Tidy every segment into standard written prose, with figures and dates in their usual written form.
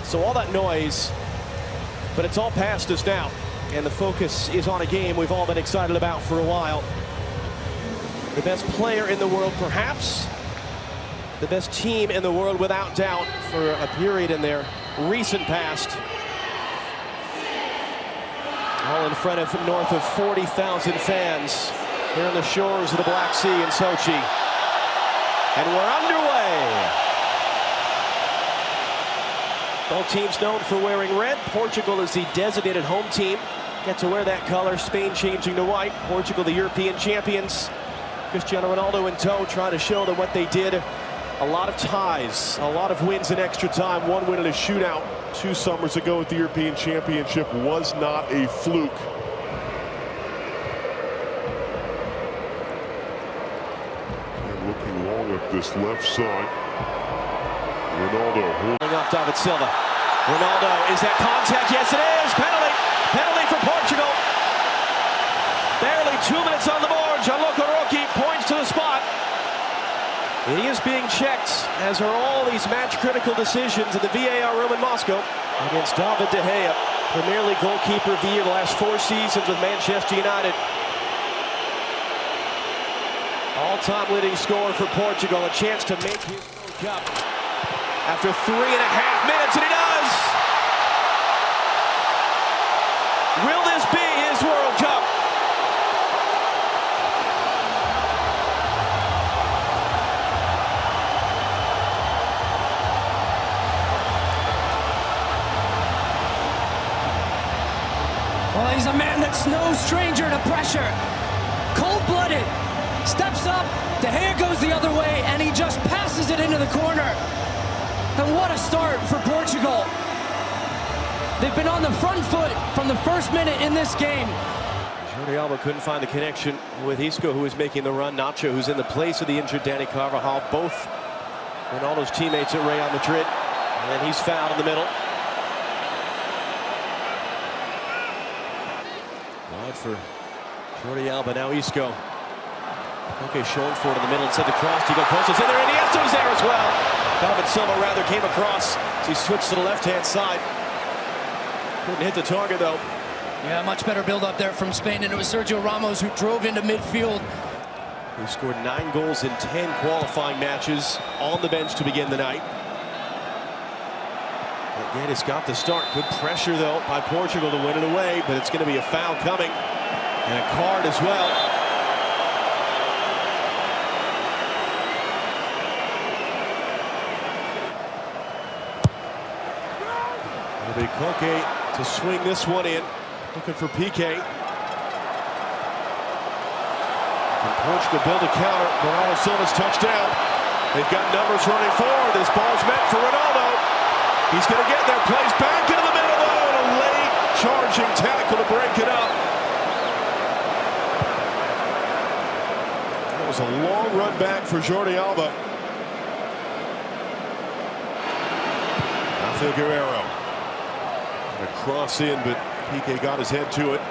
So all that noise, but it's all past us now. And the focus is on a game we've all been excited about for a while. The best player in the world, perhaps. The best team in the world, without doubt, for a period in their recent past. All in front of north of 40,000 fans here on the shores of the Black Sea in Sochi. And we're underway. Both teams known for wearing red. Portugal is the designated home team. Get to wear that color. Spain changing to white. Portugal, the European champions. Cristiano Ronaldo in tow, trying to show them what they did. A lot of ties, a lot of wins in extra time. One win in a shootout 2 summers ago at the European Championship was not a fluke. And looking long at this left side. Ronaldo holding off David Silva. Ronaldo, is that contact? Yes, it is. Penalty. Penalty for Portugal. Barely 2 minutes on the board. Gianluca Rocchi points to the spot. He is being checked, as are all these match-critical decisions in the VAR room in Moscow against David De Gea, Premier League goalkeeper of the year the last 4 seasons with Manchester United. All-time leading scorer for Portugal, a chance to make his World Cup after 3.5 minutes, and he does! Will this be his World Cup? Well, he's a man that's no stranger to pressure. Cold-blooded, steps up, De Gea goes the other way, and he just passes it into the corner. And what a start for Portugal. They've been on the front foot from the first minute in this game. Jordi Alba couldn't find the connection with Isco, who was making the run. Nacho, who's in the place of the injured Dani Carvajal, both Ronaldo's teammates at Real Madrid. And he's fouled in the middle. Wide for Jordi Alba, now Isco. Okay, showing for it in the middle, instead the cross. Diego Costa's in there, and Iniesta's there as well. David Silva rather came across as he switched to the left-hand side. Couldn't hit the target, though. Yeah, much better build-up there from Spain, and it was Sergio Ramos who drove into midfield. He scored 9 goals in 10 qualifying matches on the bench to begin the night. Again, it's got the start. Good pressure, though, by Portugal to win it away, but it's going to be a foul coming, and a card as well. It'll be Koke to swing this one in, looking for Piqué. Can Portugal build a counter? Ronaldo Silva's touchdown. They've got numbers running forward. This ball's meant for Ronaldo. He's going to get there. Plays back into the middle, though, and a late charging tackle to break it up. That was a long run back for Jordi Alba. Rafael Guerreiro. A cross in, but Piqué got his head to it.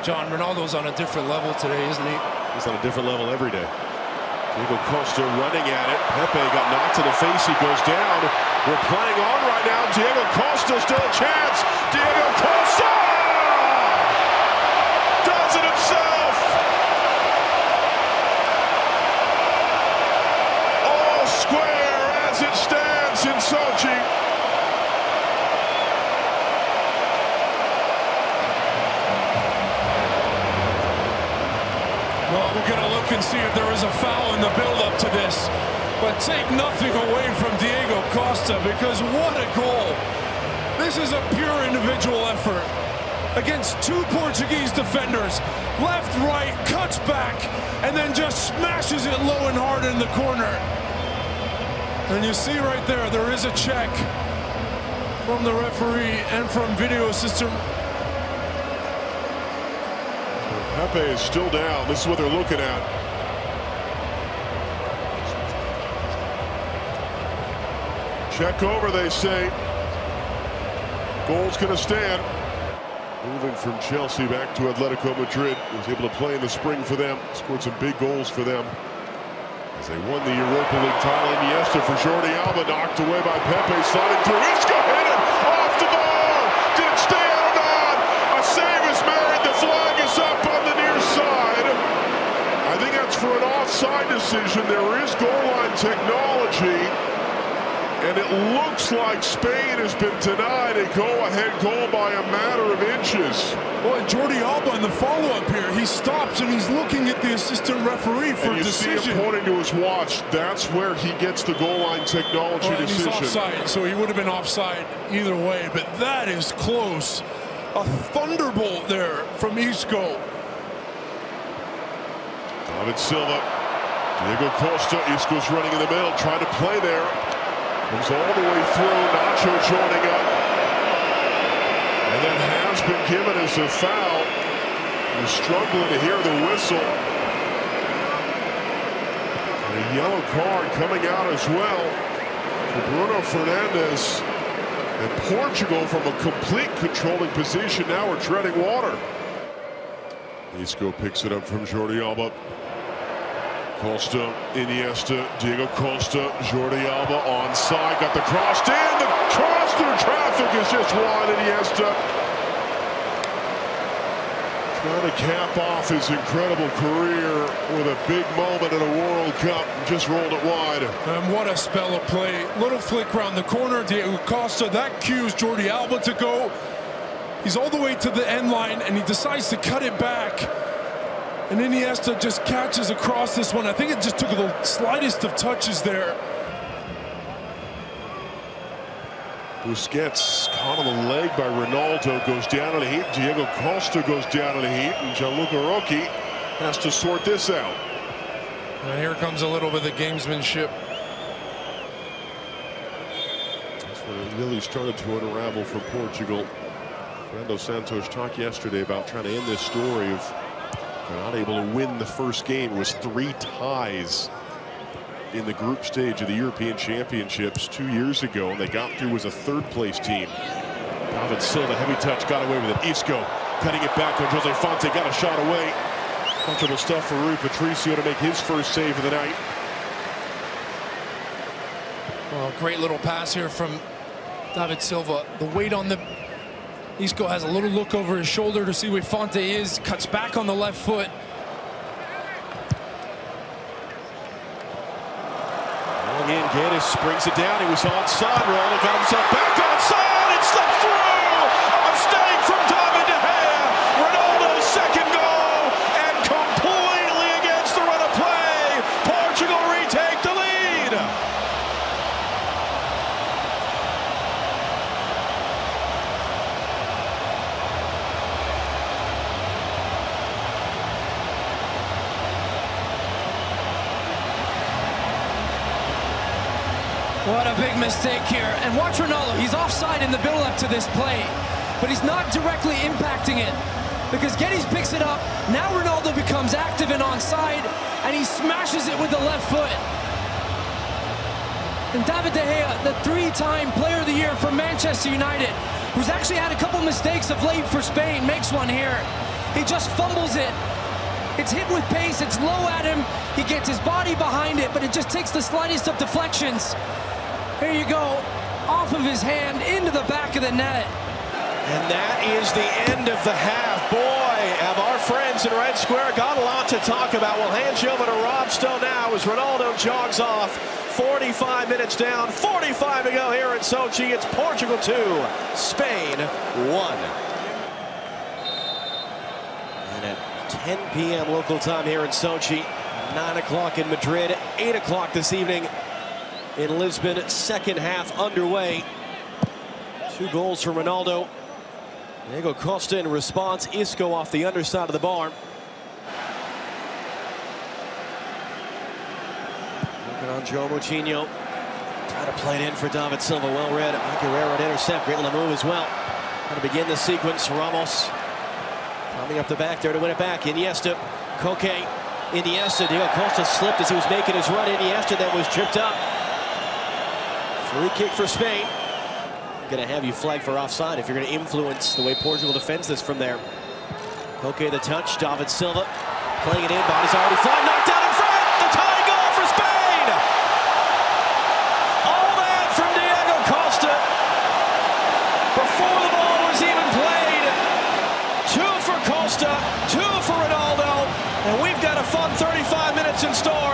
John, Ronaldo's on a different level today, isn't he? He's on a different level every day. Diego Costa running at it. Pepe got knocked in the face. He goes down. We're playing on right now. Diego Costa still a chance. Diego Costa does it himself. All square as it stands in Sochi. Well, we're going to look and see if there is a foul in the build-up to this. But take nothing away from Diego Costa, because what a goal. This is a pure individual effort against 2 Portuguese defenders. Left, right, cuts back, and then just smashes it low and hard in the corner. And you see right there, there is a check from the referee and from video assistant. Pepe is still down. This is what they're looking at. Check over, they say. Goal's going to stand. Moving from Chelsea back to Atletico Madrid. He was able to play in the spring for them. Scored some big goals for them as they won the Europa League title. Iniesta for Jordi Alba, knocked away by Pepe, sliding through. Isco hit it! offside decision. There is goal line technology, and it looks like Spain has been denied a go-ahead goal by a matter of inches. Boy, Jordi Alba in the follow-up here, he stops and he's looking at the assistant referee for a decision. See him pointing to his watch. That's where he gets the goal line technology decision. He's offside, so he would have been offside either way, but that is close. A thunderbolt there from Isco. David Silva, Diego Costa, Isco's running in the middle, trying to play there. Comes all the way through, Nacho joining up. And that has been given as a foul. We're struggling to hear the whistle. And a yellow card coming out as well for Bruno Fernandes. And Portugal from a complete controlling position now are treading water. Isco picks it up from Jordi Alba. Costa, Iniesta, Diego Costa, Jordi Alba onside, got the cross in, the cross through traffic is just wide. Iniesta trying to cap off his incredible career with a big moment in a World Cup, just rolled it wide. And what a spell of play. Little flick around the corner, Diego Costa, that cues Jordi Alba to go. He's all the way to the end line and he decides to cut it back. And Iniesta just catches across this one. I think it just took the slightest of touches there. Busquets caught on the leg by Ronaldo, goes down in the heat. Diego Costa goes down in the heat, and Gianluca Rocchi has to sort this out. And here comes a little bit of gamesmanship. That's when it really started to unravel for Portugal. Fernando Santos talked yesterday about trying to end this story of they're not able to win the first game. It was 3 ties in the group stage of the European Championships 2 years ago, and they got through as a third-place team. David Silva, heavy touch, got away with it. Isco cutting it back on Jose Fonte, got a shot away. Comfortable stuff for Rui Patricio to make his first save of the night. Well, great little pass here from David Silva. The weight on the... Isco has a little look over his shoulder to see where Fonte is, cuts back on the left foot. In, Guedes brings it down. He was onside. Ronaldo got himself back onside and slipped through. A mistake from David De Gea. Ronaldo's second goal, and completely against the run of play, Portugal retake the lead. What a big mistake here. And watch Ronaldo. He's offside in the build-up to this play, but he's not directly impacting it because Guedes picks it up. Now Ronaldo becomes active and onside, and he smashes it with the left foot. And David De Gea, the 3-time Player of the Year for Manchester United, who's actually had a couple mistakes of late for Spain, makes one here. He just fumbles it. It's hit with pace, it's low at him. He gets his body behind it, but it just takes the slightest of deflections. Here you go, off of his hand, into the back of the net. And that is the end of the half. Boy, have our friends in Red Square got a lot to talk about. We'll hand you over to Rob Stowe now as Ronaldo jogs off. 45 minutes down, 45 to go here in Sochi. It's Portugal 2, Spain 1. And at 10 p.m. local time here in Sochi, 9 o'clock in Madrid, 8 o'clock this evening in Lisbon. Second half underway. 2 goals for Ronaldo. Diego Costa in response. Isco off the underside of the bar. Looking on Joe Moutinho. Trying to play it in for David Silva. Well read. Guerrero to intercept. Great little move as well. Trying to begin the sequence. Ramos coming up the back there to win it back. Iniesta. Koke. Iniesta. Diego Costa slipped as he was making his run. Iniesta then was tripped up. Free kick for Spain. Going to have you flag for offside if you're going to influence the way Portugal defends this from there. Okay, the touch. David Silva playing it in. Body's already flying. Knocked down in front. The tying goal for Spain. All that from Diego Costa before the ball was even played. 2 for Costa, 2 for Ronaldo, and we've got a fun 35 minutes in store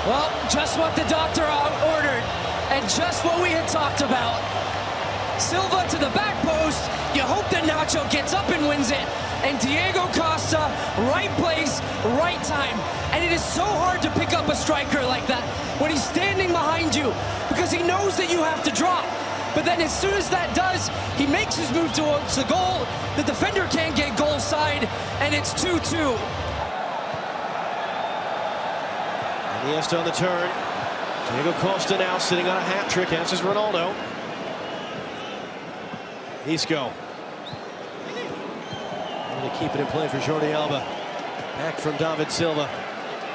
Well, just what the doctor ordered, and just what we had talked about. Silva to the back post. You hope that Nacho gets up and wins it. And Diego Costa, right place, right time. And it is so hard to pick up a striker like that when he's standing behind you, because he knows that you have to drop. But then as soon as that does, he makes his move towards the goal. The defender can't get goal side, and it's 2-2. Iniesta on the turn. Diego Costa now sitting on a hat trick, as is Ronaldo. Isco. Going to keep it in play for Jordi Alba. Back from David Silva.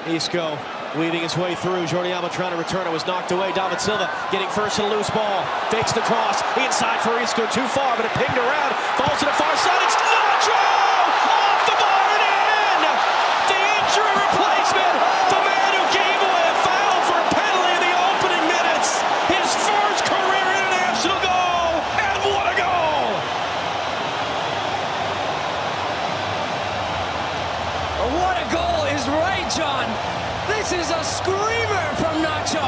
Isco weaving his way through. Jordi Alba trying to return. It was knocked away. David Silva getting first to the loose ball. Fakes the cross. Inside for Isco. Too far, but it pinged around. Falls to the far side. It's Nacho! Off the bar and in! The injury replacement! The man who gave away a foul for a penalty in the opening minutes! His first career international goal! And what a goal! What a goal is right, John. This is a screamer from Nacho.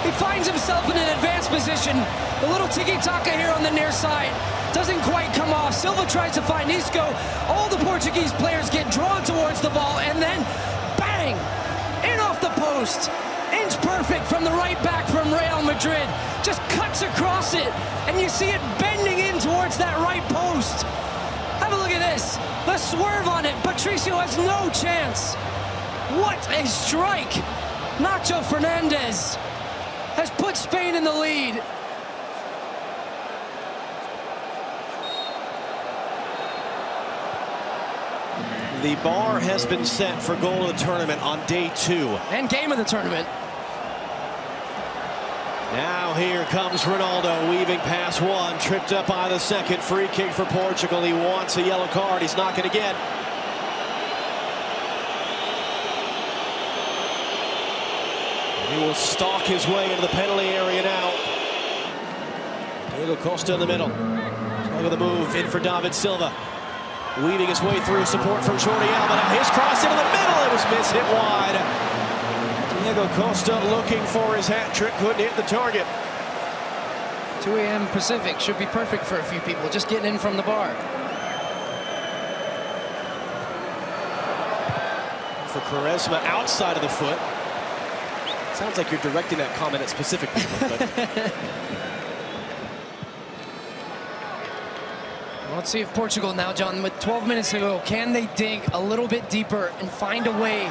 He finds himself in an advanced position. The little tiki-taka here on the near side doesn't quite come off. Silva tries to find Isco. All the Portuguese players get drawn towards the ball, and then bang! In off the post. Inch perfect from the right back from Real Madrid. Just cuts across it, and you see it bending in towards that right post. Have a look at this. The swerve on it. Patricio has no chance. What a strike. Nacho Fernandez has put Spain in the lead. The bar has been set for goal of the tournament on day 2. And game of the tournament. Now here comes Ronaldo, weaving past one, tripped up by the second. Free kick for Portugal. He wants a yellow card. He's not going to get. He will stalk his way into the penalty area now. Diego Costa in the middle. Over the move, in for David Silva. Weaving his way through, support from Jordi Alba. Now his cross into the middle. It was missed, hit wide. Diego Costa looking for his hat trick, couldn't hit the target. 2 a.m. Pacific should be perfect for a few people, just getting in from the bar. For Quaresma outside of the foot. Sounds like you're directing that comment at specific people. But let's see if Portugal now, John, with 12 minutes to go, can they dig a little bit deeper and find a way?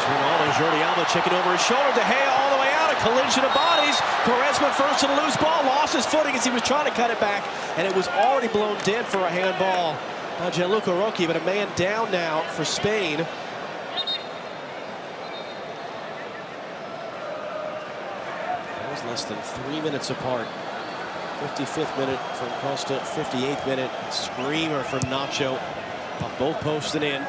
Ronaldo, Jordi Alba checking over his shoulder. De Gea all the way out. A collision of bodies. Quaresma first to the loose ball. Lost his footing as he was trying to cut it back. And it was already blown dead for a handball by Gianluca Rocchi. But a man down now for Spain. That was less than 3 minutes apart. 55th minute from Costa. 58th minute. Screamer from Nacho. Off both posts and in.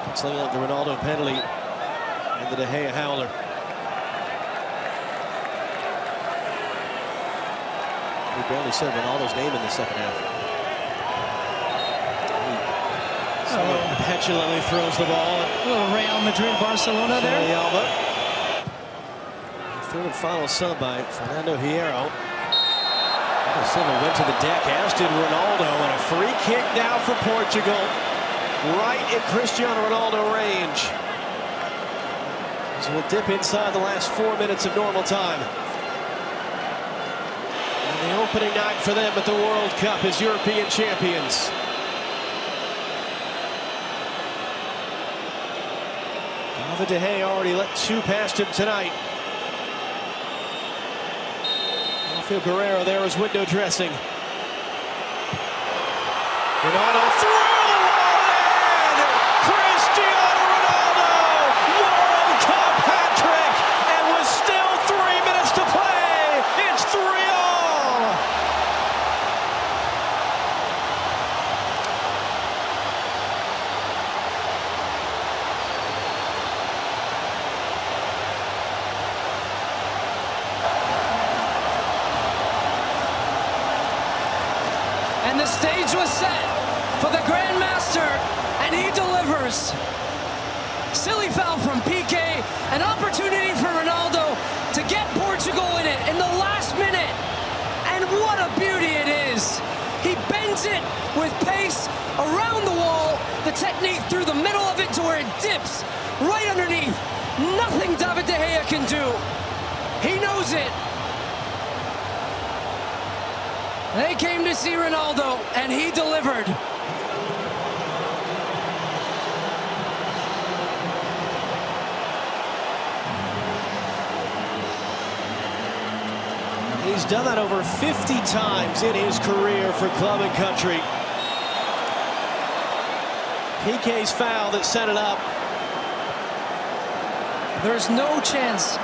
Canceling out the Ronaldo penalty and the De Gea howler. We barely said Ronaldo's name in the second half. He petulantly throws the ball. A little Real Madrid Barcelona there. Jordi Alba. Third and final sub by Fernando Hierro. Silva went to the deck, as did Ronaldo, and a free kick now for Portugal. Right in Cristiano Ronaldo range. So we'll dip inside the last 4 minutes of normal time. And the opening night for them at the World Cup as European champions. David De Gea already let 2 past him tonight. Rafael Guerreiro there is window dressing. Ronaldo through! Cristiano Ronaldo, World Cup hat trick, and with still 3 minutes to play, it's 3-all. And the stage was set for the Grandmaster, and he delivers. Silly foul from PK. An opportunity for Ronaldo to get Portugal in it in the last minute. And what a beauty it is. He bends it with pace around the wall. The technique through the middle of it to where it dips right underneath. Nothing David De Gea can do. He knows it. They came to see Ronaldo, and he delivered. He's done that over 50 times in his career for club and country. PK's foul that set it up. There's no chance,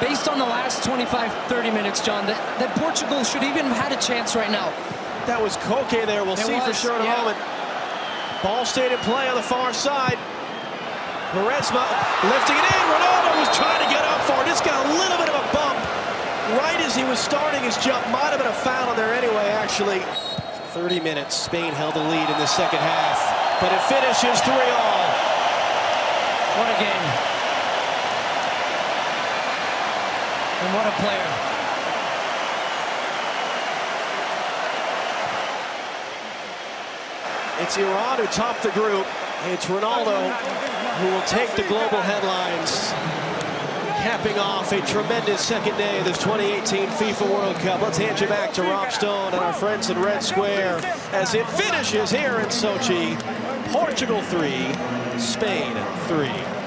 based on the last 25-30 minutes, John, that Portugal should even have had a chance right now. That was Koke there. We'll see for sure in a moment. Ball stayed in play on the far side. Quaresma lifting it in. Ronaldo was trying to get up for it. Just got a little bit of a bump right as he was starting his jump. Might have been a foul in there anyway, actually. 30 minutes. Spain held the lead in the second half, but it finishes 3-3. What a game. And what a player. It's Iran who topped the group. It's Ronaldo who will take the global headlines, capping off a tremendous second day of this 2018 FIFA World Cup. Let's hand you back to Rob Stone and our friends in Red Square as it finishes here in Sochi. Portugal 3, Spain 3.